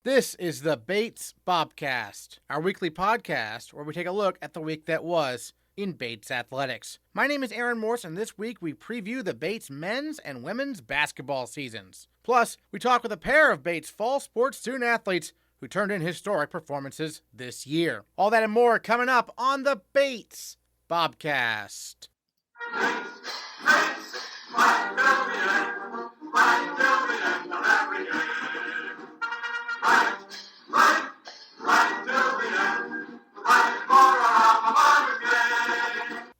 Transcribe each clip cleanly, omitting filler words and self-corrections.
This is the Bates Bobcast, our weekly podcast where we take a look at the week that was in Bates athletics. My name is Aaron Morse, and this week we preview the Bates men's and women's basketball seasons. Plus, we talk with a pair of Bates fall sports student athletes who turned in historic performances this year. All that and more coming up on the Bates Bobcast.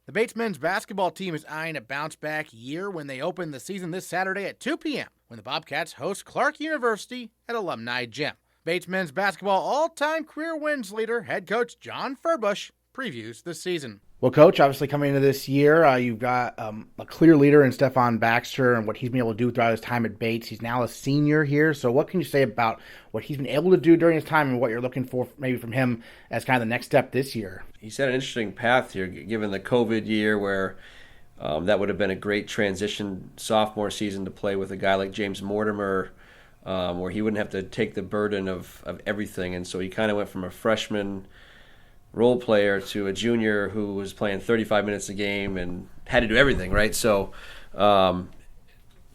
The Bates men's basketball team is eyeing a bounce-back year when they open the season this Saturday at 2 p.m. when the Bobcats host Clark University at Alumni Gym. Bates men's basketball all-time career wins leader, head coach John Furbush, previews the season. Well, Coach, obviously coming into this year, you've got a clear leader in Stephon Baxter and what he's been able to do throughout his time at Bates. He's now a senior here, so what can you say about what he's been able to do during his time and what you're looking for maybe from him as kind of the next step this year? He's had an interesting path here, given the COVID year where that would have been a great transition sophomore season to play with a guy like James Mortimer, where he wouldn't have to take the burden of everything. And so he kind of went from a freshman role player to a junior who was playing 35 minutes a game and had to do everything, right? So to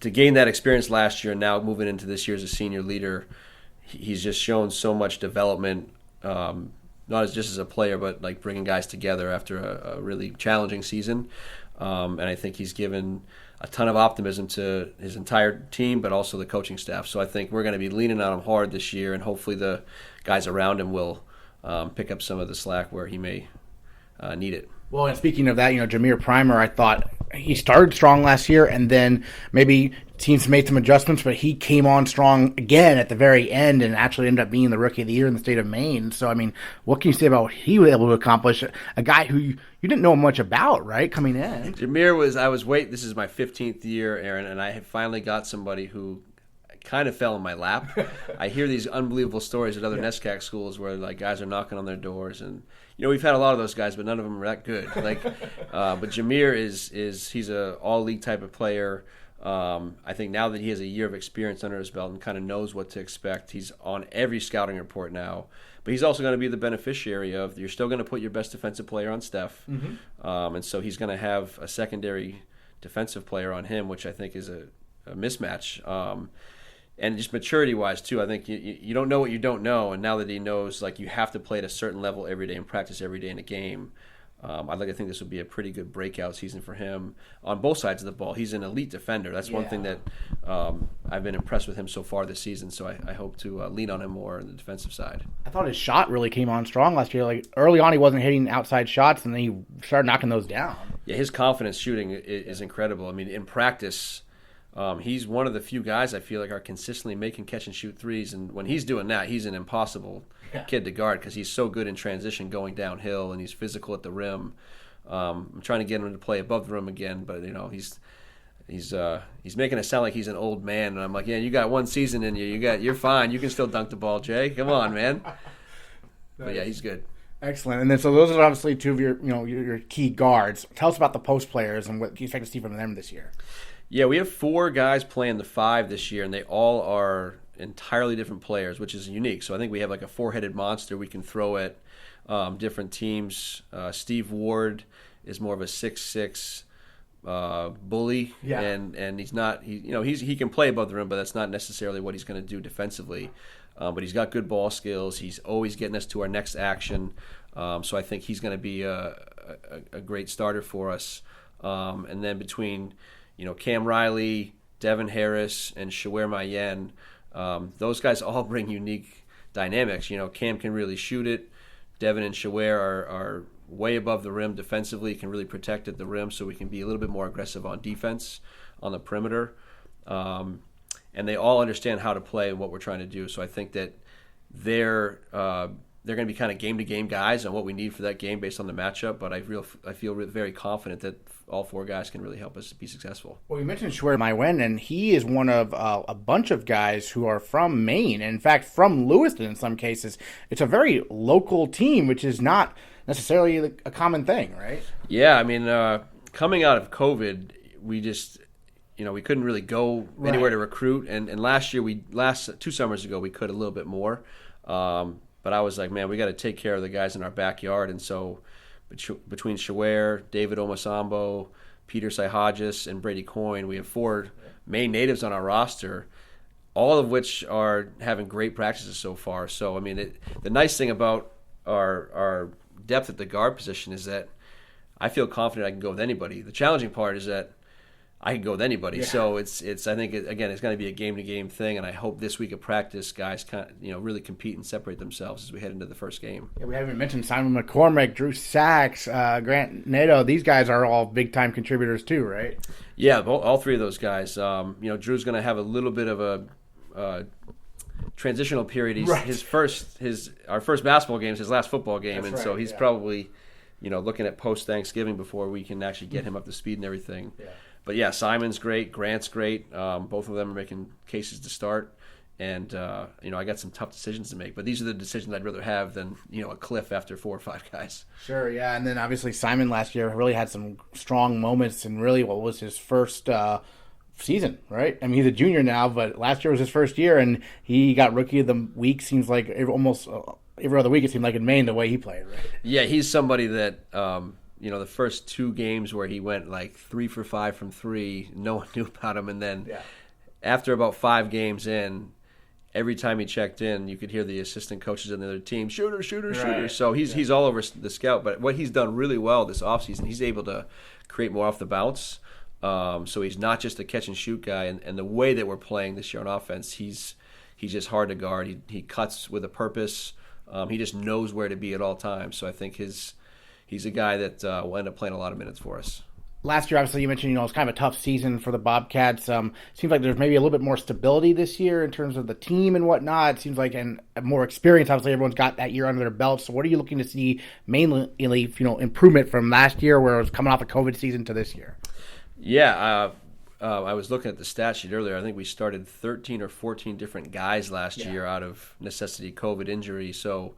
gain that experience last year and now moving into this year as a senior leader, he's just shown so much development, not just as a player, but like bringing guys together after a really challenging season. And I think he's given a ton of optimism to his entire team, but also the coaching staff. So I think we're going to be leaning on him hard this year, and hopefully the guys around him will pick up some of the slack where he may need it. Well, and speaking of that, Jameer Primer, I thought he started strong last year, and then maybe teams made some adjustments, but he came on strong again at the very end and actually ended up being the Rookie of the Year in the state of Maine. So, I mean, what can you say about what he was able to accomplish? A guy who you didn't know much about, right, coming in? Jameer this is my 15th year, Aaron, and I have finally got somebody who kind of fell in my lap. I hear these unbelievable stories at other NESCAC schools where like guys are knocking on their doors, and we've had a lot of those guys, but none of them are that good. But Jameer he's a all league type of player. I think now that he has a year of experience under his belt and kind of knows what to expect, he's on every scouting report now. But he's also going to be the beneficiary of you're still going to put your best defensive player on Steph, and so he's going to have a secondary defensive player on him, which I think is a mismatch. And just maturity-wise, too, I think you don't know what you don't know. And now that he knows, you have to play at a certain level every day and practice every day in a game, I'd like to think this would be a pretty good breakout season for him on both sides of the ball. He's an elite defender. That's one thing that I've been impressed with him so far this season, so I hope to lean on him more on the defensive side. I thought his shot really came on strong last year. Early on, he wasn't hitting outside shots, and then he started knocking those down. Yeah, his confidence shooting is incredible. I mean, in practice, he's one of the few guys I feel like are consistently making catch-and-shoot threes, and when he's doing that, he's an impossible kid to guard because he's so good in transition going downhill, and he's physical at the rim. I'm trying to get him to play above the rim again, but he's making it sound like he's an old man, and I'm like, yeah, you got one season in you. You're fine. You can still dunk the ball, Jay. Come on, man. But yeah, he's good. Excellent. And then so those are obviously two of your key guards. Tell us about the post players and what you expect to see from them this year. Yeah, we have 4 guys playing the 5 this year, and they all are entirely different players, which is unique. So I think we have like a 4-headed monster we can throw at different teams. Steve Ward is more of a 6'6" bully, and he's not. He can play above the rim, but that's not necessarily what he's going to do defensively. But he's got good ball skills. He's always getting us to our next action. So I think he's going to be a great starter for us. And then between Cam Riley, Devin Harris, and Shawer Mayen, those guys all bring unique dynamics. Cam can really shoot it. Devin and Shawer are way above the rim defensively, can really protect at the rim, so we can be a little bit more aggressive on defense on the perimeter. And they all understand how to play and what we're trying to do. So I think that they're going to be kind of game-to-game guys and what we need for that game based on the matchup. But I feel very confident that all 4 guys can really help us be successful. Well, you mentioned Shawer Mayen, and he is one of a bunch of guys who are from Maine, and in fact from Lewiston in some cases. It's a very local team, which is not necessarily a common thing, right? Yeah, I mean, coming out of COVID, we just we couldn't really go anywhere to recruit. And last year, 2 summers ago, we could a little bit more. But I was like, man, we got to take care of the guys in our backyard. And so between Shaware, David Omasambo, Peter Saihajas, and Brady Coyne, we have 4 Maine natives on our roster, all of which are having great practices so far. So, I mean, the nice thing about our depth at the guard position is that I feel confident I can go with anybody. The challenging part is that I can go with anybody. Yeah. So it's I think again it's going to be a game-to-game thing, and I hope this week of practice guys really compete and separate themselves as we head into the first game. Yeah, we haven't mentioned Simon McCormick, Drew Sachs, Grant Nato. These guys are all big-time contributors too, right? Yeah, all 3 of those guys. Drew's going to have a little bit of a transitional period. Our first basketball game is his last football game. That's so he's probably looking at post-Thanksgiving before we can actually get him up to speed and everything. Yeah. But yeah, Simon's great, Grant's great. Both of them are making cases to start, and I got some tough decisions to make. But these are the decisions I'd rather have than a cliff after 4 or 5 guys. Sure, yeah, and then obviously Simon last year really had some strong moments, and really what was his first season, right? I mean, he's a junior now, but last year was his first year, and he got Rookie of the Week. Seems like almost every other week it seemed like in Maine the way he played, right? Yeah, he's somebody that. The first 2 games where he went like 3 for 5 from 3, no one knew about him. And then after about 5 games in, every time he checked in, you could hear the assistant coaches in the other team, shooter. So he's all over the scout. But what he's done really well this offseason, he's able to create more off the bounce. So he's not just a catch-and-shoot guy. And the way that we're playing this year on offense, he's just hard to guard. He cuts with a purpose. He just knows where to be at all times. So I think he's a guy that will end up playing a lot of minutes for us. Last year, obviously, you mentioned, it's kind of a tough season for the Bobcats. Seems like there's maybe a little bit more stability this year in terms of the team and whatnot. It seems like, and more experience. Obviously, everyone's got that year under their belt. So what are you looking to see mainly, improvement from last year where it was coming off a COVID season to this year? Yeah, I was looking at the stat sheet earlier. I think we started 13 or 14 different guys last year out of necessity COVID injury. So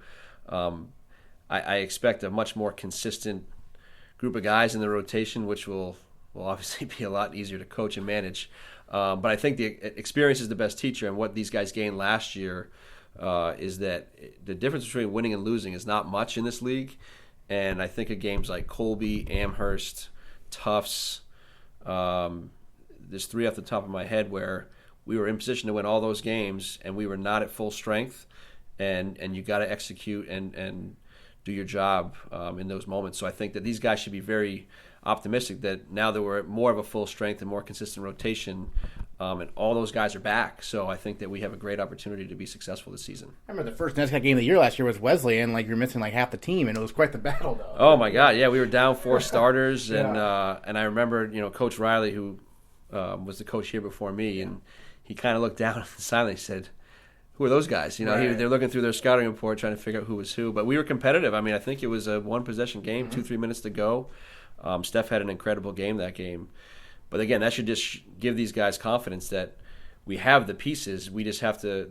I expect a much more consistent group of guys in the rotation, which will obviously be a lot easier to coach and manage. But I think the experience is the best teacher, and what these guys gained last year is that the difference between winning and losing is not much in this league. And I think of games like Colby, Amherst, Tufts. There's 3 off the top of my head where we were in position to win all those games, and we were not at full strength. And you got to execute and do your job in those moments. So I think that these guys should be very optimistic that now that we're at more of a full strength and more consistent rotation, and all those guys are back. So I think that we have a great opportunity to be successul this season. I remember the first NESCAC game of the year last year was Wesleyan. You're missing half the team, and it was quite the battle, though. Oh my God, yeah, we were down 4 starters, and I remember Coach Riley, who was the coach here before me, and he kind of looked down and silently said, "Who are those guys?" They're looking through their scouting report trying to figure out who was who. But we were competitive. I mean, I think it was a 1-possession game, 2-3 minutes to go. Steph had an incredible game that game. But again, that should just give these guys confidence that we have the pieces. We just have to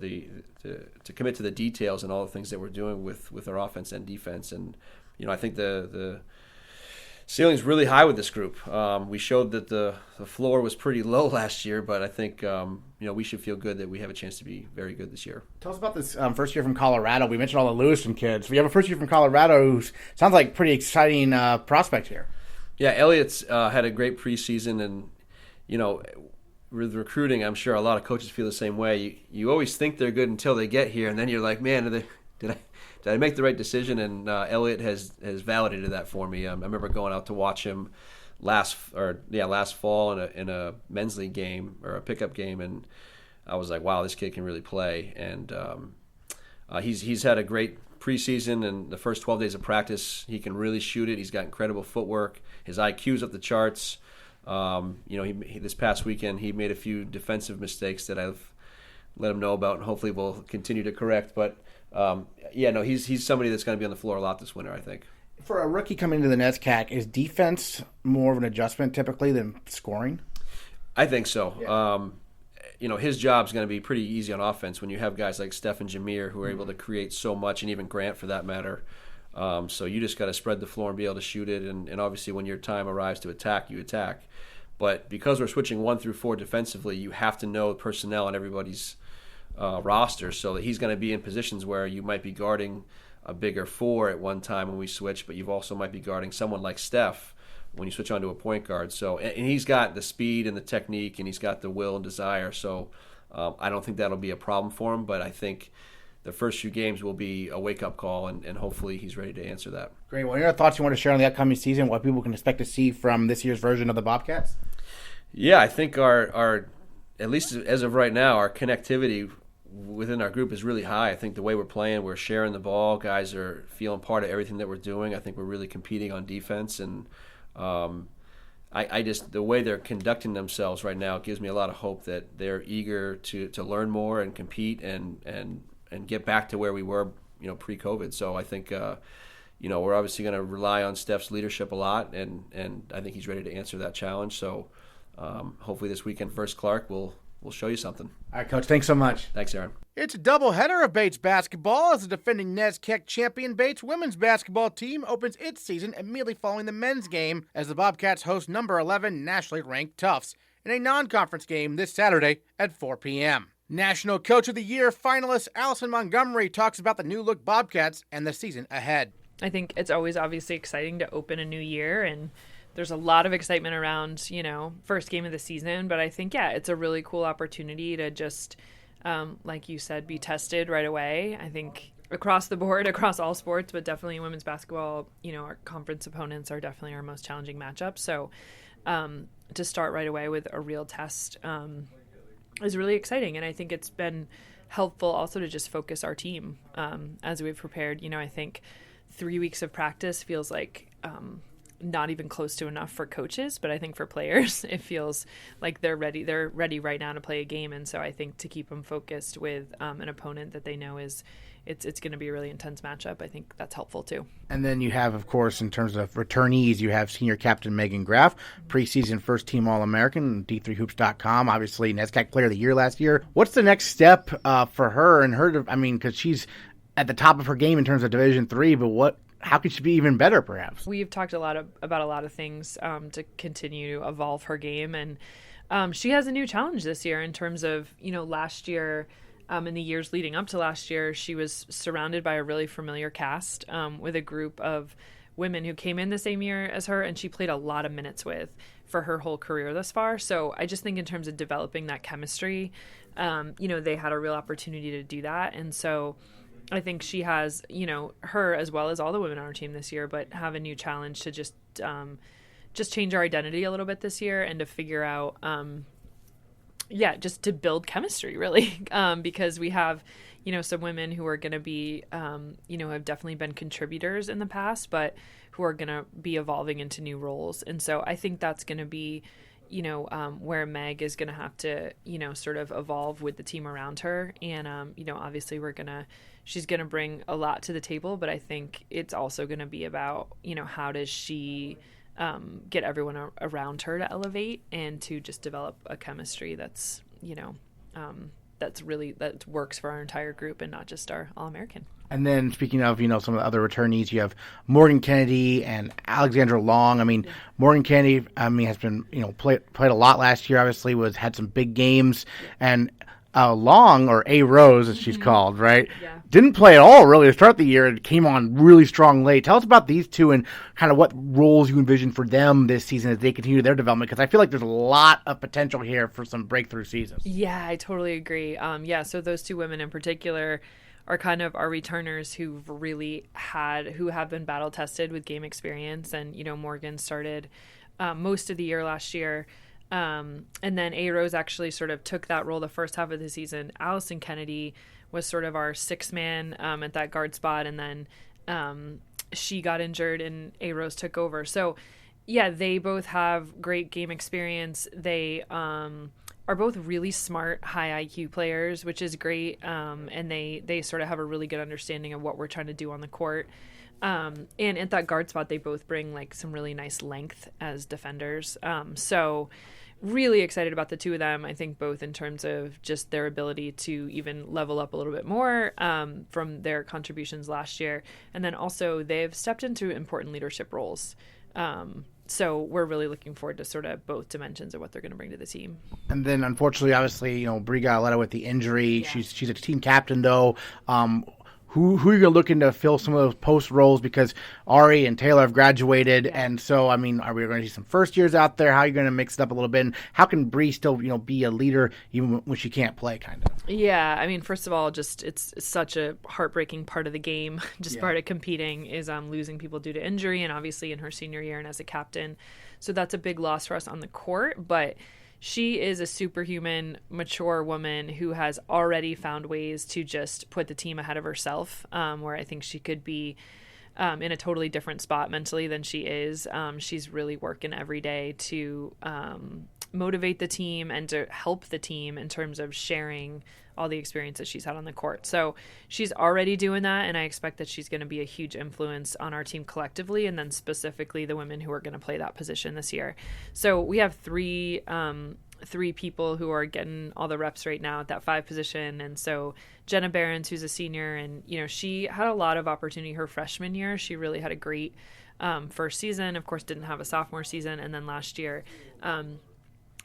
commit to the details and all the things that we're doing with our offense and defense. And I think the ceiling's really high with this group. We showed that the floor was pretty low last year, but I think we should feel good that we have a chance to be very good this year. Tell us about this first year from Colorado. We mentioned all the Lewiston kids. We have a first year from Colorado who sounds like pretty exciting prospect here. Yeah, Elliott's had a great preseason, and with recruiting, I'm sure a lot of coaches feel the same way. You always think they're good until they get here, and then you're like, man, did I make the right decision? And Elliott has validated that for me. I remember going out to watch him last fall in a men's league game or a pickup game, and I was like, wow, this kid can really play. And he's had a great preseason, and the first 12 days of practice, he can really shoot it. He's got incredible footwork. His IQ's up the charts. He this past weekend he made a few defensive mistakes that I've let him know about, and hopefully we'll continue to correct. But he's somebody that's going to be on the floor a lot this winter, I think. For a rookie coming into the NESCAC, is defense more of an adjustment typically than scoring? I think so. Yeah. His job's going to be pretty easy on offense when you have guys like Steph and Jameer who are able to create so much, and even Grant for that matter. So you just got to spread the floor and be able to shoot it, and obviously when your time arrives to attack, you attack. But because we're switching 1 through 4 defensively, you have to know personnel on everybody's roster, so that he's going to be in positions where you might be guarding a bigger 4 at one time when we switch, but you also might be guarding someone like Steph when you switch onto a point guard. So, and he's got the speed and the technique, and he's got the will and desire. So I don't think that'll be a problem for him, but I think the first few games will be a wake-up call, and hopefully he's ready to answer that. Great. Well, any other thoughts you want to share on the upcoming season, what people can expect to see from this year's version of the Bobcats? Yeah, I think our at least as of right now, our connectivity within our group is really high. I think the way we're playing, we're sharing the ball. Guys are feeling part of everything that we're doing. I think we're really competing on defense, and I just, the way they're conducting themselves right now gives me a lot of hope that they're eager to learn more and compete and get back to where we were, pre-COVID. So I think we're obviously going to rely on Steph's leadership a lot, and I think he's ready to answer that challenge. So hopefully this weekend versus Clark will show you something. All right, Coach, thanks so much. Thanks, Aaron. It's a doubleheader of Bates basketball as the defending NESCAC champion Bates women's basketball team opens its season immediately following the men's game as the Bobcats host number 11 nationally ranked Tufts in a non-conference game this Saturday at 4 p.m. National Coach of the Year finalist Alison Montgomery talks about the new-look Bobcats and the season ahead. I think it's always obviously exciting to open a new year, and there's a lot of excitement around, first game of the season. But I think, it's a really cool opportunity to just, like you said, be tested right away. I think across the board, across all sports, but definitely in women's basketball, our conference opponents are definitely our most challenging matchup. So to start right away with a real test is really exciting. And I think it's been helpful also to just focus our team as we've prepared. I think 3 weeks of practice feels like not even close to enough for coaches, but I think for players, it feels like they're ready. They're ready right now to play a game. And so I think to keep them focused with an opponent that they know it's going to be a really intense matchup, I think that's helpful too. And then you have, of course, in terms of returnees, you have senior captain Megan Graff, preseason first-team All-American, D3Hoops.com, obviously NESCAC Player of the Year last year. What's the next step for her and her? Because she's at the top of her game in terms of Division III, but how could she be even better, perhaps? We've talked about a lot of things to continue to evolve her game, and she has a new challenge this year in terms of, last year, in the years leading up to last year, she was surrounded by a really familiar cast with a group of women who came in the same year as her, and she played a lot of minutes with for her whole career thus far. So I just think in terms of developing that chemistry, they had a real opportunity to do that, and so I think she has, her as well as all the women on our team this year, but have a new challenge to just change our identity a little bit this year and to figure out, just to build chemistry really, because we have, some women who are going to be, have definitely been contributors in the past, but who are going to be evolving into new roles. And so I think that's going to be, where Meg is going to have to, sort of evolve with the team around her. And, obviously she's going to bring a lot to the table, but I think it's also going to be about, how does she get everyone around her to elevate and to just develop a chemistry that's, that works for our entire group and not just our All-American. And then speaking of, some of the other returnees, you have Morgan Kennedy and Alexandra Long. Morgan Kennedy, has been, played a lot last year, obviously, had some big games. And Long, or A. Rose, as she's called, right? Yeah. Didn't play at all, really, to start the year and came on really strong late. Tell us about these two and kind of what roles you envision for them this season as they continue their development, because I feel like there's a lot of potential here for some breakthrough seasons. Yeah, I totally agree. So those two women in particular are kind of our returners who have been battle tested with game experience. And, Morgan started most of the year last year. And then A. Rose actually sort of took that role the first half of the season. Alison Kennedy was sort of our sixth man at that guard spot. And then she got injured and A. Rose took over. So, yeah, they both have great game experience. They are both really smart, high IQ players, which is great. And they sort of have a really good understanding of what we're trying to do on the court. And at that guard spot, they both bring like some really nice length as defenders. So really excited about the two of them. I think both in terms of just their ability to even level up a little bit more from their contributions last year. And then also they've stepped into important leadership roles. So we're really looking forward to sort of both dimensions of what they're going to bring to the team. And then, unfortunately, obviously, Bree got a letter with the injury. Yeah. She's a team captain, though. Who are you looking to fill some of those post roles, because Ari and Taylor have graduated, and so, I mean, are we going to see some first years out there? How are you going to mix it up a little bit? And how can Bree still, be a leader even when she can't play, kind of? Yeah, I mean, first of all, just it's such a heartbreaking part of the game. Part of competing is losing people due to injury, and obviously in her senior year and as a captain. So that's a big loss for us on the court, but she is a superhuman, mature woman who has already found ways to just put the team ahead of herself, where I think she could be in a totally different spot mentally than she is. She's really working every day to motivate the team and to help the team in terms of sharing all the experiences she's had on the court. So she's already doing that, and I expect that she's going to be a huge influence on our team collectively, and then specifically the women who are going to play that position this year. So we have three people who are getting all the reps right now at that 5 position. And so Jenna Behrens, who's a senior, and she had a lot of opportunity her freshman year. She really had a great first season. Of course, didn't have a sophomore season, and then last year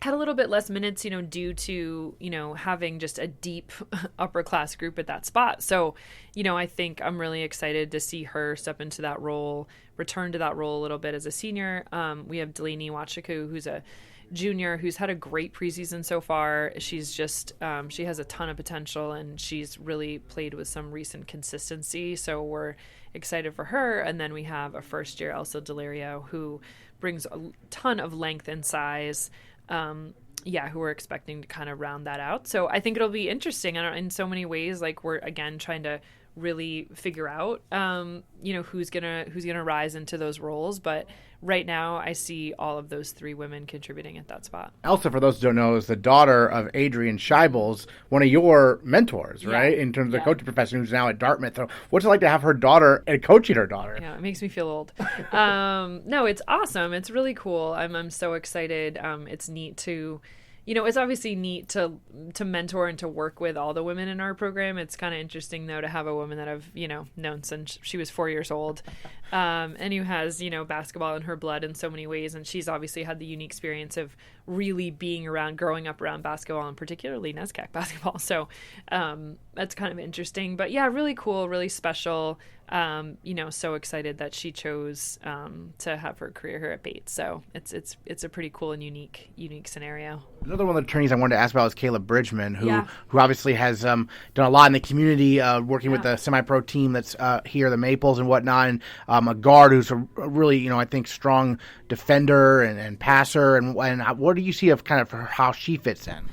had a little bit less minutes, due to, having just a deep upper class group at that spot. So, I think I'm really excited to see her step into that role, return to that role a little bit as a senior. We have Delaney Wachiku, who's a junior, who's had a great preseason so far. She's just, she has a ton of potential, and she's really played with some recent consistency. So we're excited for her. And then we have a first year, Elsa Delario, who brings a ton of length and size, who we're expecting to kind of round that out. So I think it'll be interesting in so many ways. Like, we're again trying to really figure out, who's gonna rise into those roles. But right now, I see all of those 3 women contributing at that spot. Elsa, for those who don't know, is the daughter of Adrian Scheibels, one of your mentors, right? In terms of the coaching profession, who's now at Dartmouth. So what's it like to have her daughter and coaching her daughter? Yeah, it makes me feel old. No, it's awesome. It's really cool. I'm so excited. It's neat to... it's obviously neat to mentor and to work with all the women in our program. It's kind of interesting, though, to have a woman that I've, known since she was 4 years old, and who has, basketball in her blood in so many ways. And she's obviously had the unique experience of really growing up around basketball, and particularly NESCAC basketball. So that's kind of interesting. But yeah, really cool, really special. So excited that she chose to have her career here at Bates. So it's a pretty cool and unique scenario. Another one of the attorneys I wanted to ask about was Kayla Bridgman, who obviously has done a lot in the community, working with the semi-pro team that's here, the Maples and whatnot, and a guard who's a really, I think, strong defender and passer. And what do you see of kind of how she fits in?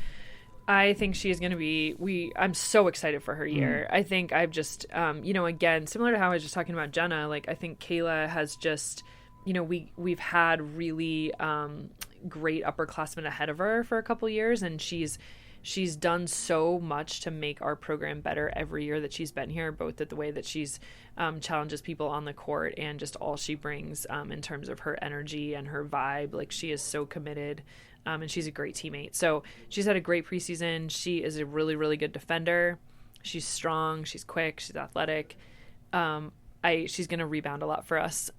I think she is going to be, I'm so excited for her year. I think I've just, again, similar to how I was just talking about Jenna, like, I think Kayla has just, we've had really great upperclassmen ahead of her for a couple years, and she's done so much to make our program better every year that she's been here, both at the way that she's challenges people on the court and just all she brings in terms of her energy and her vibe. Like, she is so committed. And she's a great teammate. So she's had a great preseason. She is a really, really good defender. She's strong. She's quick. She's athletic. She's going to rebound a lot for us.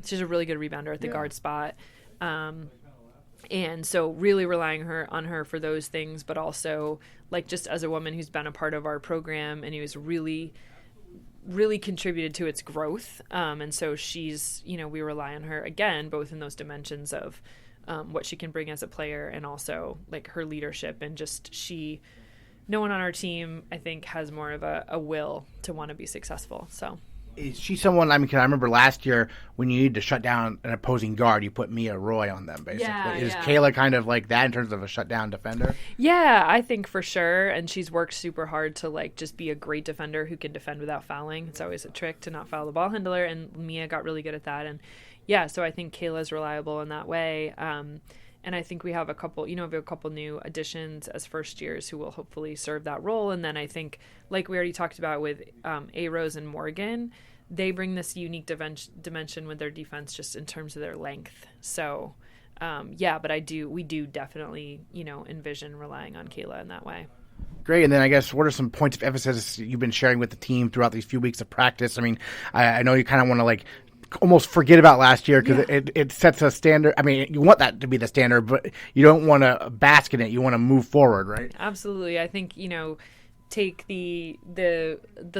She's a really good rebounder at the guard spot. And so really relying on her for those things, but also, like, just as a woman who's been a part of our program and who's really, really contributed to its growth. And so she's, we rely on her, again, both in those dimensions of what she can bring as a player, and also, like, her leadership, and just no one on our team, I think, has more of a will to want to be successful. So is she someone, I remember last year when you needed to shut down an opposing guard, you put Mia Roy on them, basically. Is Kayla kind of like that in terms of a shutdown defender? Yeah, I think for sure. And she's worked super hard to, like, just be a great defender who can defend without fouling. It's always a trick to not foul the ball handler, and Mia got really good at that. And so I think Kayla's reliable in that way. And I think we have a couple new additions as first years who will hopefully serve that role. And then I think, like we already talked about with A-Rose and Morgan, they bring this unique dimension with their defense, just in terms of their length. So, but we do definitely, envision relying on Kayla in that way. Great. And then I guess, what are some points of emphasis you've been sharing with the team throughout these few weeks of practice? I know you kind of want to, like, almost forget about last year because it sets a standard. I mean, you want that to be the standard, but you don't want to bask in it. You want to move forward, right? Absolutely. I think, take the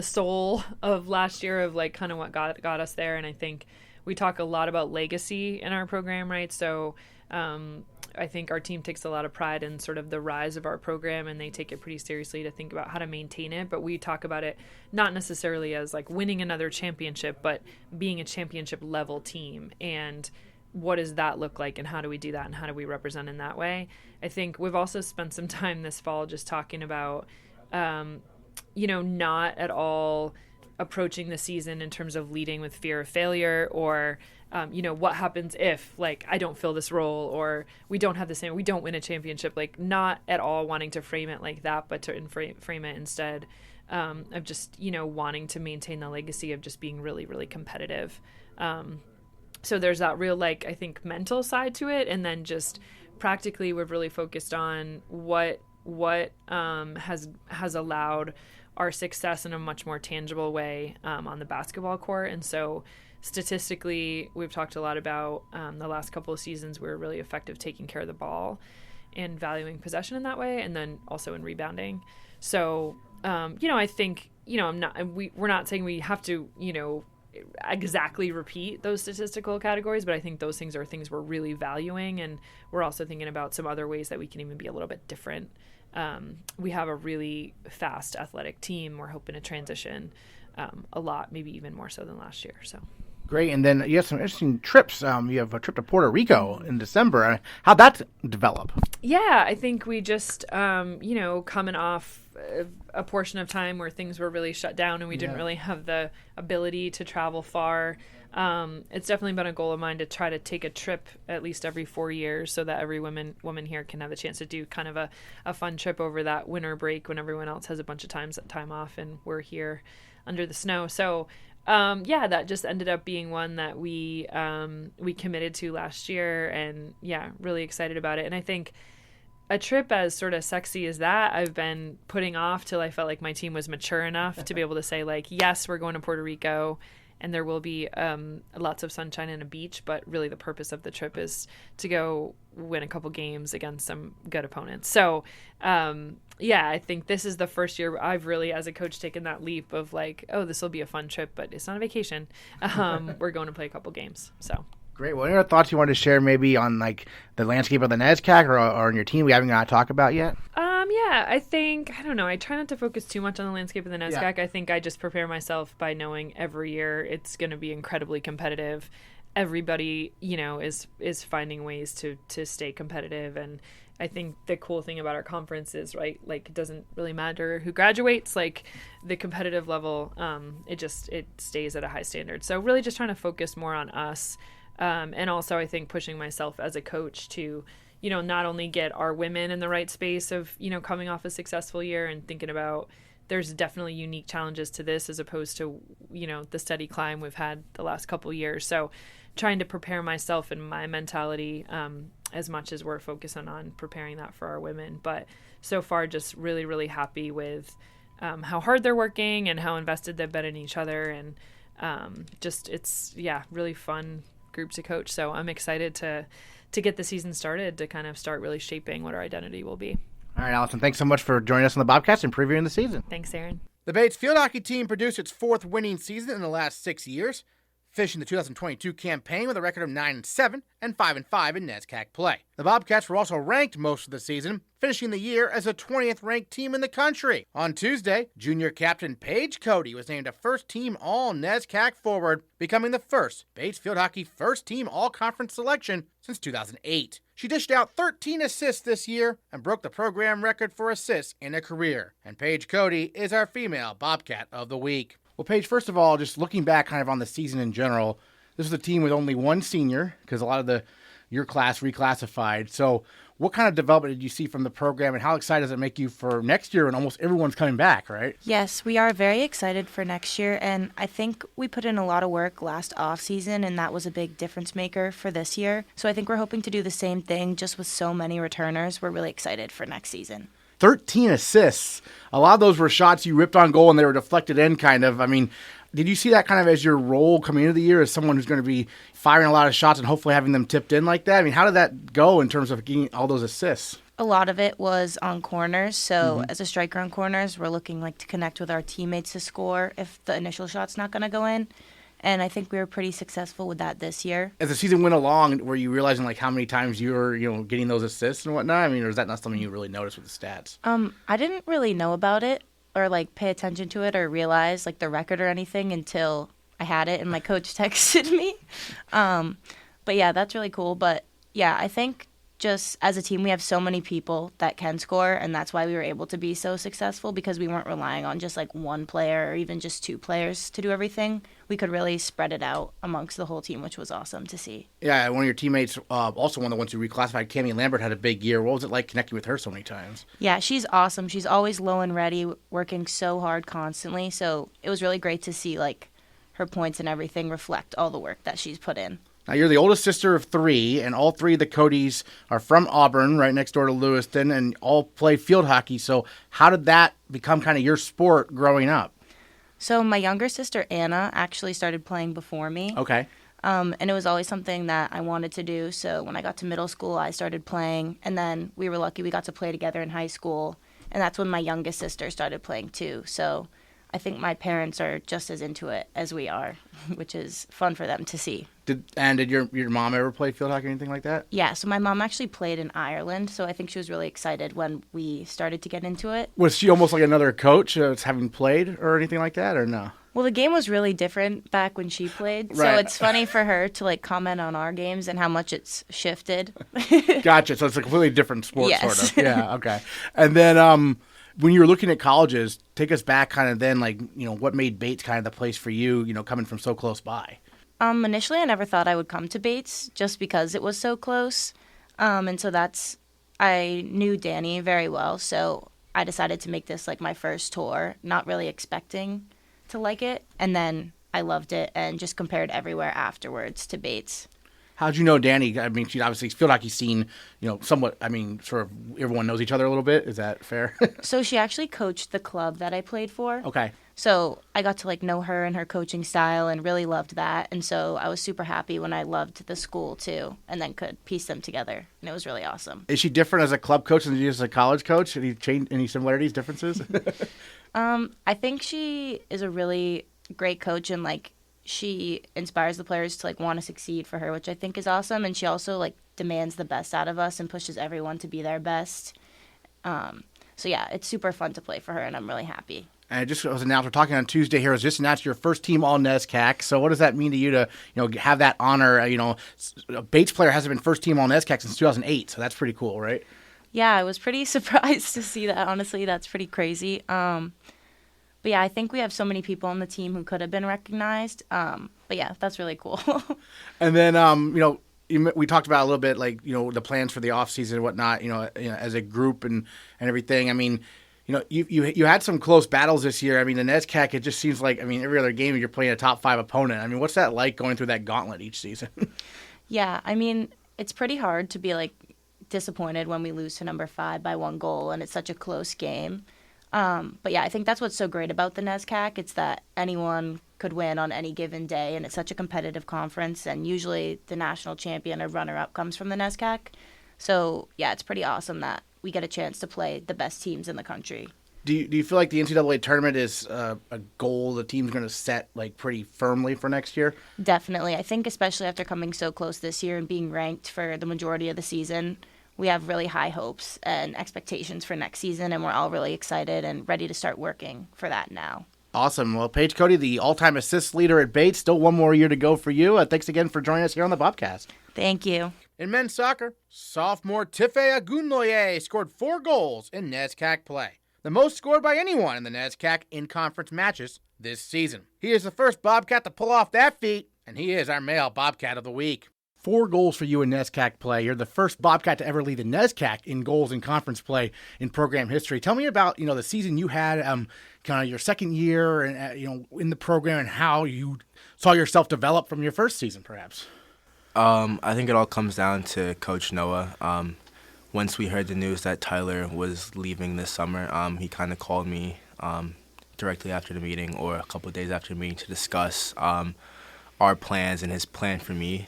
soul of last year of like kind of what got us there. And I think we talk a lot about legacy in our program, right? So I think our team takes a lot of pride in sort of the rise of our program, and they take it pretty seriously to think about how to maintain it. But we talk about it not necessarily as like winning another championship, but being a championship level team. And what does that look like, and how do we do that, and how do we represent in that way? I think we've also spent some time this fall just talking about, not at all approaching the season in terms of leading with fear of failure, or what happens if like I don't fill this role, or we don't win a championship, like not at all wanting to frame it like that, but to frame it instead of just, wanting to maintain the legacy of just being really, really competitive. So there's that real, like, I think mental side to it. And then just practically we've really focused on what has allowed our success in a much more tangible way on the basketball court. And so statistically, we've talked a lot about the last couple of seasons, we were really effective taking care of the ball and valuing possession in that way, and then also in rebounding. So, I think, we're not saying we have to, exactly repeat those statistical categories, but I think those things are things we're really valuing, and we're also thinking about some other ways that we can even be a little bit different. We have a really fast athletic team. We're hoping to transition a lot, maybe even more so than last year. So great. And then you have some interesting trips. You have a trip to Puerto Rico in December. How'd that develop? Yeah, I think we just, coming off a portion of time where things were really shut down and we didn't really have the ability to travel far. It's definitely been a goal of mine to try to take a trip at least every 4 years so that every woman here can have a chance to do kind of a fun trip over that winter break when everyone else has a bunch of time off and we're here under the snow. So that just ended up being one that we committed to last year, and really excited about it. And I think a trip as sort of sexy as that, I've been putting off till I felt like my team was mature enough to be able to say, like, yes, we're going to Puerto Rico and there will be lots of sunshine and a beach, but really the purpose of the trip is to go win a couple games against some good opponents. So, I think this is the first year I've really, as a coach, taken that leap of like, oh, this will be a fun trip, but it's not a vacation. We're going to play a couple games. So. Great. Well, any other thoughts you wanted to share maybe on like the landscape of the NESCAC or on your team we haven't got to talk about yet? I think, I don't know, I try not to focus too much on the landscape of the NESCAC. Yeah. I think I just prepare myself by knowing every year it's going to be incredibly competitive. Everybody, is finding ways to stay competitive. And I think the cool thing about our conference is, right, like it doesn't really matter who graduates, like the competitive level, it stays at a high standard. So really just trying to focus more on us. And also I think pushing myself as a coach to, not only get our women in the right space of, coming off a successful year and thinking about there's definitely unique challenges to this as opposed to, the steady climb we've had the last couple of years. So trying to prepare myself and my mentality as much as we're focusing on preparing that for our women. But so far, just really, really happy with how hard they're working and how invested they've been in each other. And it's really fun group to coach. So I'm excited to get the season started, to kind of start really shaping what our identity will be. All right, Alison, thanks so much for joining us on the Bobcast and previewing the season. Thanks, Aaron. The Bates field hockey team produced its fourth winning season in the last 6 years, finishing the 2022 campaign with a record of 9-7 and 5-5 in NESCAC play. The Bobcats were also ranked most of the season, finishing the year as the 20th ranked team in the country. On Tuesday, junior captain Paige Cote was named a first-team All-NESCAC forward, becoming the first Bates field hockey first-team all-conference selection since 2008. She dished out 13 assists this year and broke the program record for assists in a career. And Paige Cote is our female Bobcat of the week. Well, Paige, first of all, just looking back kind of on the season in general, this was a team with only one senior because a lot of your class reclassified. So what kind of development did you see from the program, and how excited does it make you for next year when almost everyone's coming back, right? Yes, we are very excited for next year, and I think we put in a lot of work last off-season, and that was a big difference maker for this year. So I think we're hoping to do the same thing just with so many returners. We're really excited for next season. 13 assists. A lot of those were shots you ripped on goal and they were deflected in kind of. I mean, did you see that kind of as your role coming into the year as someone who's going to be firing a lot of shots and hopefully having them tipped in like that? I mean, how did that go in terms of getting all those assists? A lot of it was on corners. So as a striker on corners, we're looking like to connect with our teammates to score if the initial shot's not going to go in. And I think we were pretty successful with that this year. As the season went along, were you realizing like how many times you were, getting those assists and whatnot? I mean, or is that not something you really noticed with the stats? I didn't really know about it or like pay attention to it or realize like the record or anything until I had it and my coach texted me. But yeah, that's really cool. But yeah, I think just as a team, we have so many people that can score, and that's why we were able to be so successful because we weren't relying on just like one player or even just two players to do everything. We could really spread it out amongst the whole team, which was awesome to see. Yeah, one of your teammates, also one of the ones who reclassified, Cami Lambert, had a big year. What was it like connecting with her so many times? Yeah, she's awesome. She's always low and ready, working so hard constantly. So it was really great to see like her points and everything reflect all the work that she's put in. Now, you're the oldest sister of three, and all three of the Cotes are from Auburn, right next door to Lewiston, and all play field hockey. So how did that become kind of your sport growing up? So my younger sister, Anna, actually started playing before me. Okay. And it was always something that I wanted to do. So when I got to middle school, I started playing. And then we were lucky we got to play together in high school. And that's when my youngest sister started playing too. So I think my parents are just as into it as we are, which is fun for them to see. Did your mom ever play field hockey or anything like that? Yeah, so my mom actually played in Ireland, so I think she was really excited when we started to get into it. Was she almost like another coach having played or anything like that, or no? Well, the game was really different back when she played, so Right. it's funny for her to like comment on our games and how much it's shifted. Gotcha. So it's a completely different sport, Yes. sort of. Yeah, okay. And then when you were looking at colleges, take us back kind of then, like, what made Bates kind of the place for you, coming from so close by? Initially, I never thought I would come to Bates just because it was so close. And so I knew Danny very well, so I decided to make this like my first tour, not really expecting to like it. And then I loved it and just compared everywhere afterwards to Bates. How'd you know Danny? I mean, she's obviously field hockey scene, somewhat, I mean, sort of everyone knows each other a little bit. Is that fair? So she actually coached the club that I played for. Okay. So I got to like know her and her coaching style and really loved that. And so I was super happy when I loved the school too and then could piece them together. And it was really awesome. Is she different as a club coach than she is as a college coach? Any similarities, differences? I think she is a really great coach and like she inspires the players to like want to succeed for her, which I think is awesome. And she also like demands the best out of us and pushes everyone to be their best. So yeah, it's super fun to play for her and I'm really happy. And it just was announced, we're talking on Tuesday here, it was just announced your first team All-NESCAC. So what does that mean to you to, have that honor? A Bates player hasn't been first team All-NESCAC since 2008, so that's pretty cool, right? Yeah, I was pretty surprised to see that, honestly. That's pretty crazy. But yeah, I think we have so many people on the team who could have been recognized. But yeah, that's really cool. And then, we talked about a little bit, like, the plans for the offseason and whatnot, as a group and everything. I mean, you had some close battles this year. I mean, the NESCAC, it just seems like, every other game you're playing a top 5 opponent. I mean, what's that like going through that gauntlet each season? Yeah, I mean, it's pretty hard to be, like, disappointed when we lose to number 5 by 1 goal, and it's such a close game. But yeah, I think that's what's so great about the NESCAC. It's that anyone could win on any given day, and it's such a competitive conference, and usually the national champion or runner-up comes from the NESCAC. So yeah, it's pretty awesome that we get a chance to play the best teams in the country. Do you feel like the NCAA tournament is a goal the team's going to set like pretty firmly for next year? Definitely. I think especially after coming so close this year and being ranked for the majority of the season, we have really high hopes and expectations for next season, and we're all really excited and ready to start working for that now. Awesome. Well, Paige Cote, the all-time assist leader at Bates, still one more year to go for you. Thanks again for joining us here on the Bobcast. Thank you. In men's soccer, sophomore Tife Agunloye scored 4 goals in NESCAC play, the most scored by anyone in the NESCAC in-conference matches this season. He is the first Bobcat to pull off that feat, and he is our male Bobcat of the week. 4 goals for you in NESCAC play. You're the first Bobcat to ever lead the NESCAC in goals in conference play in program history. Tell me about, the season you had, kind of your second year and, in the program and how you saw yourself develop from your first season, perhaps. I think it all comes down to Coach Noah. once we heard the news that Tyler was leaving this summer, he kind of called me directly after the meeting or a couple of days after the meeting to discuss our plans and his plan for me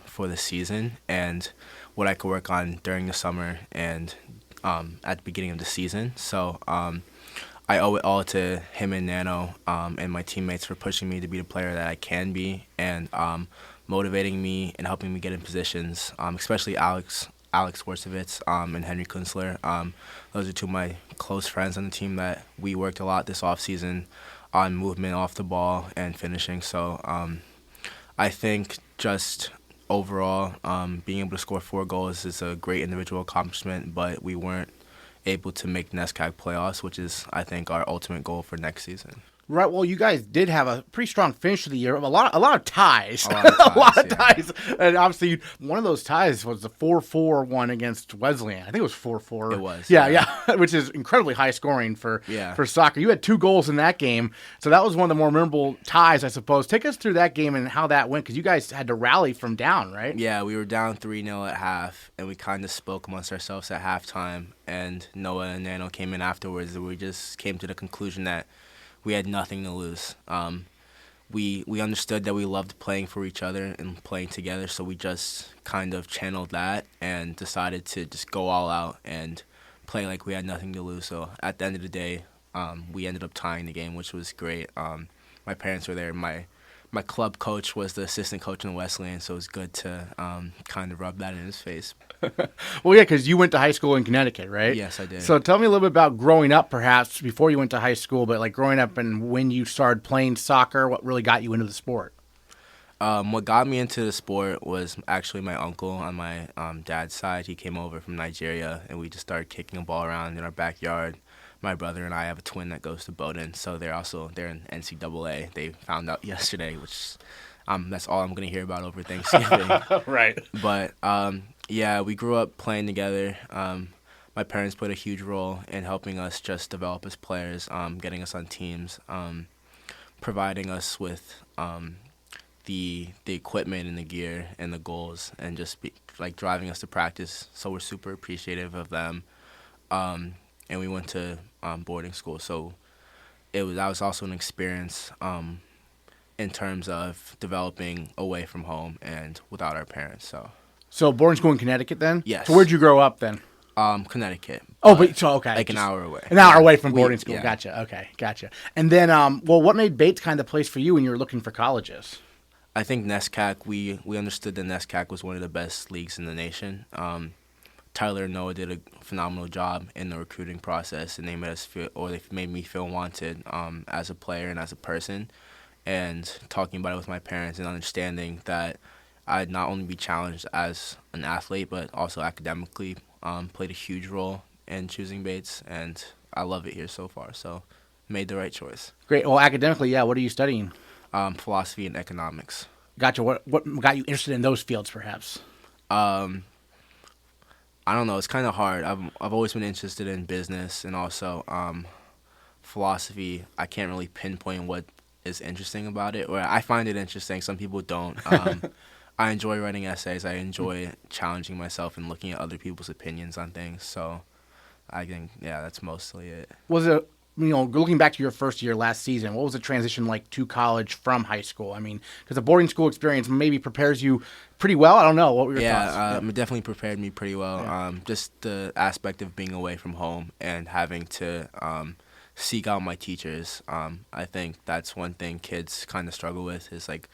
for the season and what I could work on during the summer and at the beginning of the season. So I owe it all to him and Nano and my teammates for pushing me to be the player that I can be and motivating me and helping me get in positions, especially Alex Worsovitz and Henry Kunstler. Those are two of my close friends on the team that we worked a lot this offseason on movement off the ball and finishing. So I think just overall being able to score 4 goals is a great individual accomplishment, but we weren't able to make NESCAC playoffs, which is, I think, our ultimate goal for next season. Right. Well, you guys did have a pretty strong finish of the year. A lot of ties. A lot of ties. And obviously, one of those ties was the 4-4 one against Wesleyan. I think it was 4-4. It was. Yeah. Which is incredibly high scoring for soccer. You had 2 goals in that game, so that was one of the more memorable ties, I suppose. Take us through that game and how that went, because you guys had to rally from down, right? Yeah, we were down 3-0 at half, and we kind of spoke amongst ourselves at halftime. And Noah and Nano came in afterwards, and we just came to the conclusion that we had nothing to lose. We understood that we loved playing for each other and playing together, so we just kind of channeled that and decided to just go all out and play like we had nothing to lose. So at the end of the day, we ended up tying the game, which was great. My parents were there. My club coach was the assistant coach in Wesleyan, so it was good to kind of rub that in his face. Well, yeah, because you went to high school in Connecticut, right? Yes, I did. So tell me a little bit about growing up, perhaps, before you went to high school, but like growing up and when you started playing soccer, what really got you into the sport? What got me into the sport was actually my uncle on my dad's side. He came over from Nigeria, and we just started kicking a ball around in our backyard. My brother and I have a twin that goes to Bowdoin, so they're in NCAA. They found out yesterday, which that's all I'm going to hear about over Thanksgiving. Right. But, yeah, we grew up playing together. My parents played a huge role in helping us just develop as players, getting us on teams, providing us with the equipment and the gear and the goals, and just driving us to practice. So we're super appreciative of them. And we went to boarding school, so that was also an experience in terms of developing away from home and without our parents. So boarding school in Connecticut then? Yes. So where'd you grow up then? Connecticut. Oh, but so okay, like an hour away. An hour away from boarding school. Yeah. Gotcha. Okay, gotcha. And then, what made Bates kind of the place for you when you were looking for colleges? I think NESCAC. We understood that NESCAC was one of the best leagues in the nation. Tyler and Noah did a phenomenal job in the recruiting process, and they made me feel wanted as a player and as a person. And talking about it with my parents and understanding that I'd not only be challenged as an athlete, but also academically, played a huge role in choosing Bates, and I love it here so far. So, made the right choice. Great. Well, academically, yeah. What are you studying? Philosophy and economics. Gotcha. What got you interested in those fields, perhaps? I don't know. It's kind of hard. I've always been interested in business and also philosophy. I can't really pinpoint what is interesting about it, or I find it interesting. Some people don't. I enjoy writing essays. I enjoy challenging myself and looking at other people's opinions on things. So I think, that's mostly it. Was it, looking back to your first year last season, what was the transition like to college from high school? I mean, because the boarding school experience maybe prepares you pretty well. I don't know. What were your thoughts? It definitely prepared me pretty well. Yeah. Just the aspect of being away from home and having to seek out my teachers. I think that's one thing kids kind of struggle with is like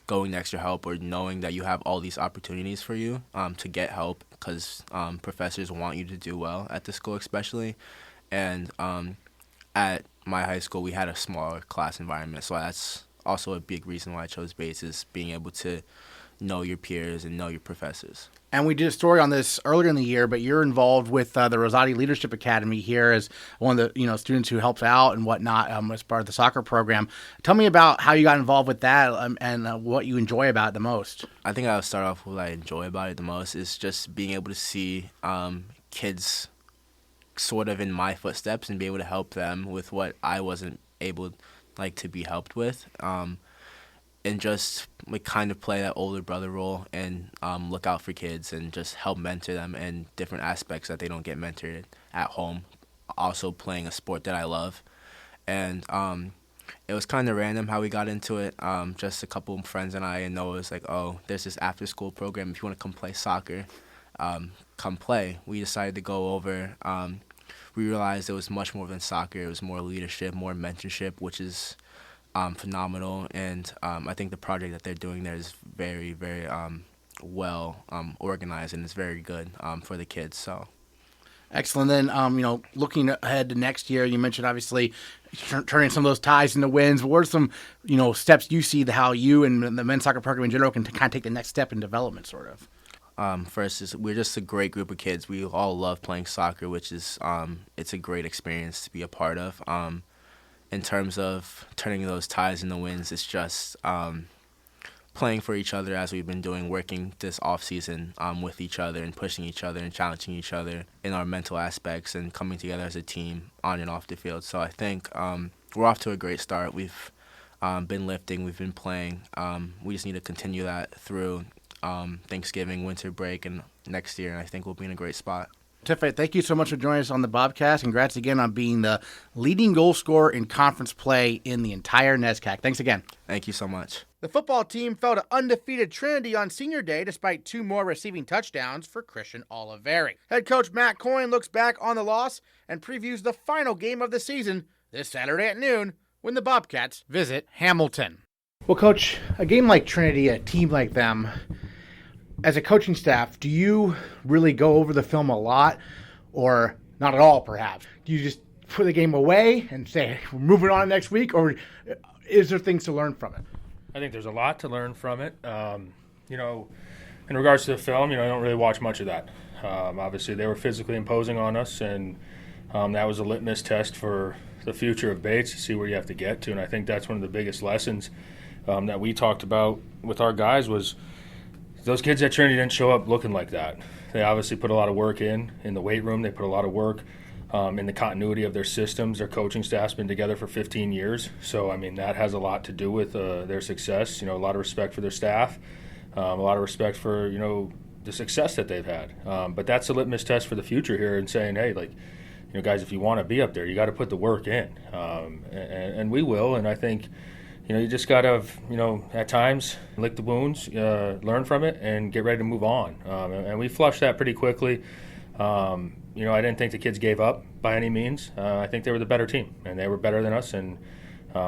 going to extra help or knowing that you have all these opportunities for you to get help because professors want you to do well at the school especially. And at my high school, we had a smaller class environment, so that's also a big reason why I chose Bates is being able to know your peers and know your professors. And we did a story on this earlier in the year, but you're involved with the Rosati Leadership Academy here as one of the students who helps out and whatnot as part of the soccer program. Tell me about how you got involved with that and what you enjoy about it the most. I think I'll start off with what I enjoy about it the most is just being able to see kids sort of in my footsteps and be able to help them with what I wasn't able to be helped with. and just like kind of play that older brother role and look out for kids and just help mentor them in different aspects that they don't get mentored at home. Also playing a sport that I love. And it was kind of random how we got into it. Just a couple of friends and I, and Noah was like, oh, there's this after-school program. If you want to come play soccer, come play. We decided to go over. We realized it was much more than soccer. It was more leadership, more mentorship, which is phenomenal. And I think the project that they're doing there is very, very well organized, and it's very good for the kids. So. Excellent. Then, looking ahead to next year, you mentioned obviously turning some of those ties into wins. What are some, steps you see how you and the men's soccer program in general can kind of take the next step in development, sort of? First, we're just a great group of kids. We all love playing soccer, which is it's a great experience to be a part of. In terms of turning those ties into wins, it's just playing for each other as we've been doing, working this off season with each other and pushing each other and challenging each other in our mental aspects and coming together as a team on and off the field. So I think we're off to a great start. We've been lifting, we've been playing. We just need to continue that through Thanksgiving, winter break, and next year, and I think we'll be in a great spot. Tife, thank you so much for joining us on the Bobcast. Congrats again on being the leading goal scorer in conference play in the entire NESCAC. Thanks again. Thank you so much. The football team fell to undefeated Trinity on Senior Day despite 2 more receiving touchdowns for Christian Oliveri. Head coach Matt Coyne looks back on the loss and previews the final game of the season this Saturday at noon when the Bobcats visit Hamilton. Well, Coach, a game like Trinity, a team like them, as a coaching staff, do you really go over the film a lot or not at all, perhaps? Do you just put the game away and say, we're moving on next week, or is there things to learn from it? I think there's a lot to learn from it. In regards to the film, I don't really watch much of that. Obviously, they were physically imposing on us, and that was a litmus test for the future of Bates to see where you have to get to. And I think that's one of the biggest lessons that we talked about with our guys was those kids at Trinity didn't show up looking like that. They obviously put a lot of work in the weight room. They put a lot of work in the continuity of their systems. Their coaching staff's been together for 15 years. So, that has a lot to do with their success. A lot of respect for their staff, a lot of respect for, the success that they've had. But that's a litmus test for the future here and saying, hey, guys, if you want to be up there, you got to put the work in. And we will. And I think, you just got to, at times lick the wounds, learn from it, and get ready to move on. And we flushed that pretty quickly. I didn't think the kids gave up by any means. I think they were the better team, and they were better than us. And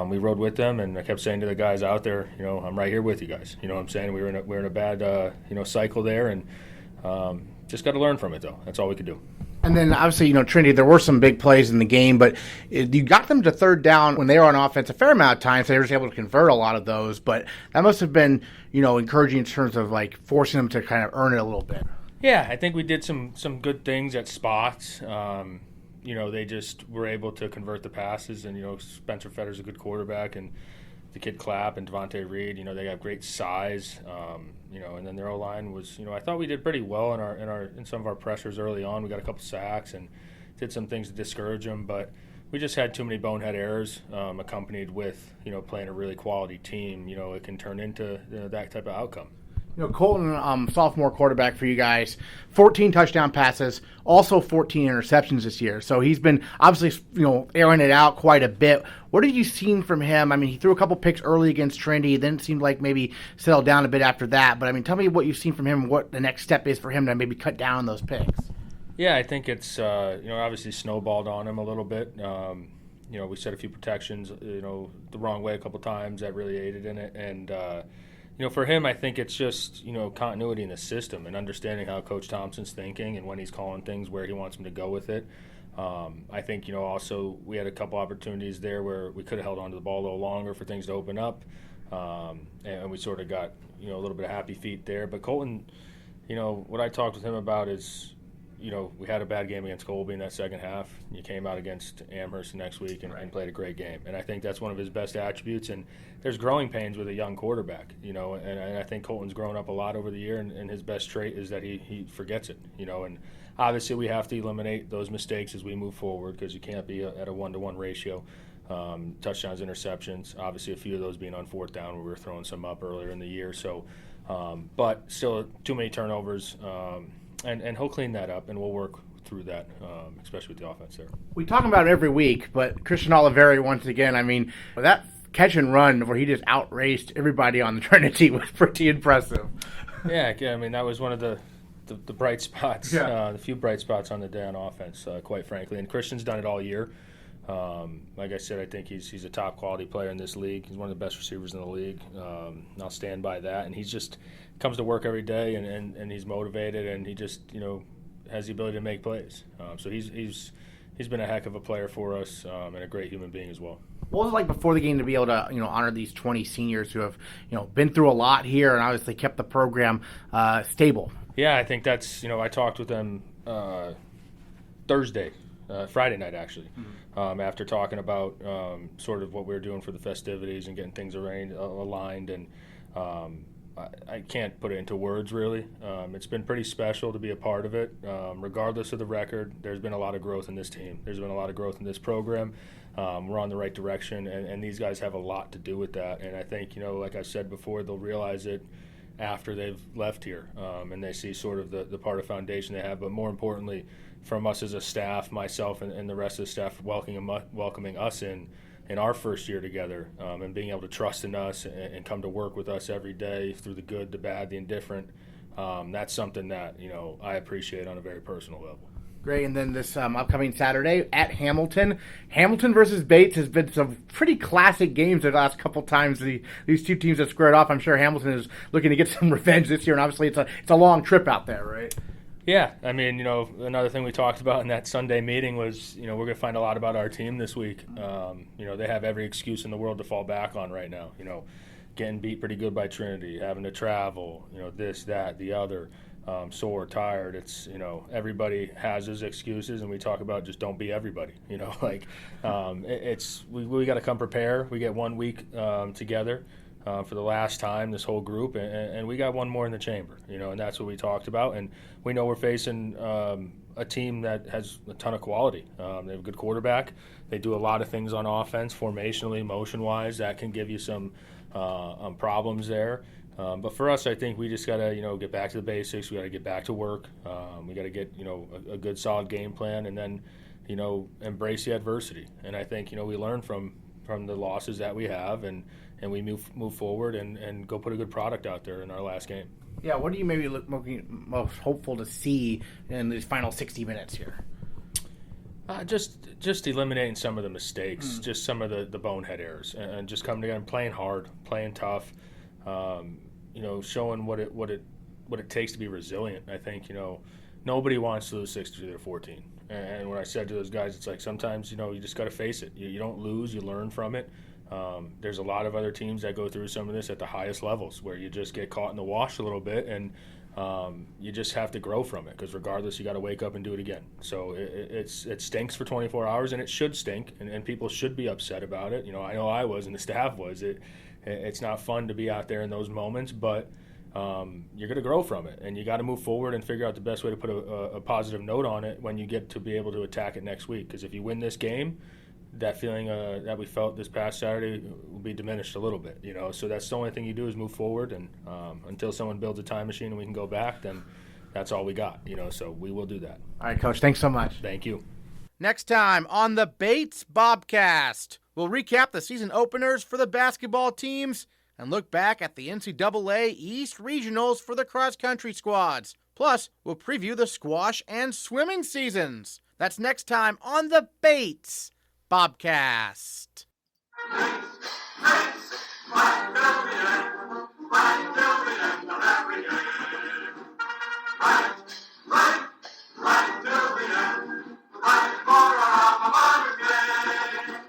we rode with them, and I kept saying to the guys out there, I'm right here with you guys. You know what I'm saying? We're in a bad, cycle there, and just got to learn from it, though. That's all we could do. And then, obviously, Trinity, there were some big plays in the game, but you got them to third down when they were on offense a fair amount of times. So they were just able to convert a lot of those. But that must have been, encouraging in terms of, forcing them to kind of earn it a little bit. Yeah, I think we did some good things at spots. They just were able to convert the passes. And, Spencer Fetter's a good quarterback. And the kid Clapp and Devontae Reed, they have great size. And then their O-line was, I thought we did pretty well in some of our pressures early on. We got a couple sacks and did some things to discourage them, but we just had too many bonehead errors accompanied with, playing a really quality team. It can turn into that type of outcome. Colton, sophomore quarterback for you guys, 14 touchdown passes, also 14 interceptions this year. So he's been obviously, airing it out quite a bit. What have you seen from him? He threw a couple picks early against Trinity, then it seemed like maybe settled down a bit after that. But, tell me what you've seen from him and what the next step is for him to maybe cut down on those picks. Yeah, I think it's, obviously snowballed on him a little bit. We set a few protections, the wrong way a couple times. That really aided in it. And, for him, I think it's just, continuity in the system and understanding how Coach Thompson's thinking and when he's calling things, where he wants him to go with it. I think, also we had a couple opportunities there where we could have held on to the ball a little longer for things to open up. And we sort of got, a little bit of happy feet there. But Colton, what I talked with him about is, we had a bad game against Colby in that second half. You came out against Amherst next week and played a great game. And I think that's one of his best attributes. And there's growing pains with a young quarterback, and I think Colton's grown up a lot over the year, and his best trait is that he forgets it, and obviously we have to eliminate those mistakes as we move forward because you can't be at a 1-to-1 ratio. touchdowns, interceptions. Obviously, a few of those being on fourth down where we were throwing some up earlier in the year. So, but still too many turnovers, and he'll clean that up, and we'll work through that, especially with the offense there. We talk about it every week, but Christian Oliveri, once again, I mean, that catch and run where he just outraced everybody on the Trinity was pretty impressive. Yeah, I mean, that was one of the bright spots, the few bright spots on the day on offense, quite frankly. And Christian's done it all year. Like I said, I think he's a top quality player in this league. He's one of the best receivers in the league. I'll stand by that. And he's just comes to work every day, and he's motivated, and he just has the ability to make plays. So he's been a heck of a player for us, and a great human being as well. What was it like before the game to be able to honor these 20 seniors who have been through a lot here and obviously kept the program stable? Yeah, I think that's I talked with them Friday night actually, after talking about sort of what we were doing for the festivities and getting things aligned, and I can't put it into words really. It's been pretty special to be a part of it. Regardless of the record, there's been a lot of growth in this team. There's been a lot of growth in this program. We're on the right direction, and these guys have a lot to do with that. And I think, like I said before, they'll realize it after they've left here, and they see sort of the part of foundation they have. But more importantly, from us as a staff, myself and the rest of the staff welcoming us in our first year together, and being able to trust in us and come to work with us every day through the good, the bad, the indifferent. That's something that I appreciate on a very personal level. Great, and then this upcoming Saturday at Hamilton versus Bates has been some pretty classic games the last couple times these two teams have squared off. I'm sure Hamilton is looking to get some revenge this year, and obviously it's a long trip out there, right? Yeah, I mean, another thing we talked about in that Sunday meeting was, we're going to find a lot about our team this week. They have every excuse in the world to fall back on right now. Getting beat pretty good by Trinity, having to travel, this, that, the other. Sore, tired. It's everybody has his excuses, and we talk about just don't be everybody. We got to come prepare. We get 1 week together for the last time, this whole group, and we got one more in the chamber. And that's what we talked about. And we know we're facing a team that has a ton of quality. They have a good quarterback. They do a lot of things on offense, formationally, motion-wise. That can give you some problems there. But for us, I think we just got to, get back to the basics. We got to get back to work. We got to get, a good, solid game plan, and then, embrace the adversity. And I think, we learn from the losses that we have, and we move forward and go put a good product out there in our last game. Yeah, what are you maybe most hopeful to see in these final 60 minutes here? Just eliminating some of the mistakes, just some of the bonehead errors, and just coming together and playing hard, playing tough. Showing what it takes to be resilient. I think, nobody wants to lose 60 or 14. And when I said to those guys, it's like sometimes, you just got to face it. You don't lose, you learn from it. There's a lot of other teams that go through some of this at the highest levels where you just get caught in the wash a little bit, and you just have to grow from it, because regardless, you got to wake up and do it again. So it stinks for 24 hours, and it should stink, and people should be upset about it. I know I was, and the staff was. It's not fun to be out there in those moments, but you're going to grow from it, and you got to move forward and figure out the best way to put a positive note on it when you get to be able to attack it next week. Because if you win this game, that feeling that we felt this past Saturday will be diminished a little bit. So that's the only thing you do is move forward, and until someone builds a time machine and we can go back, then that's all we got. So we will do that. All right, Coach. Thanks so much. Thank you. Next time on the Bates Bobcast, we'll recap the season openers for the basketball teams and look back at the NCAA East Regionals for the cross-country squads. Plus, we'll preview the squash and swimming seasons. That's next time on the Bates Bobcast.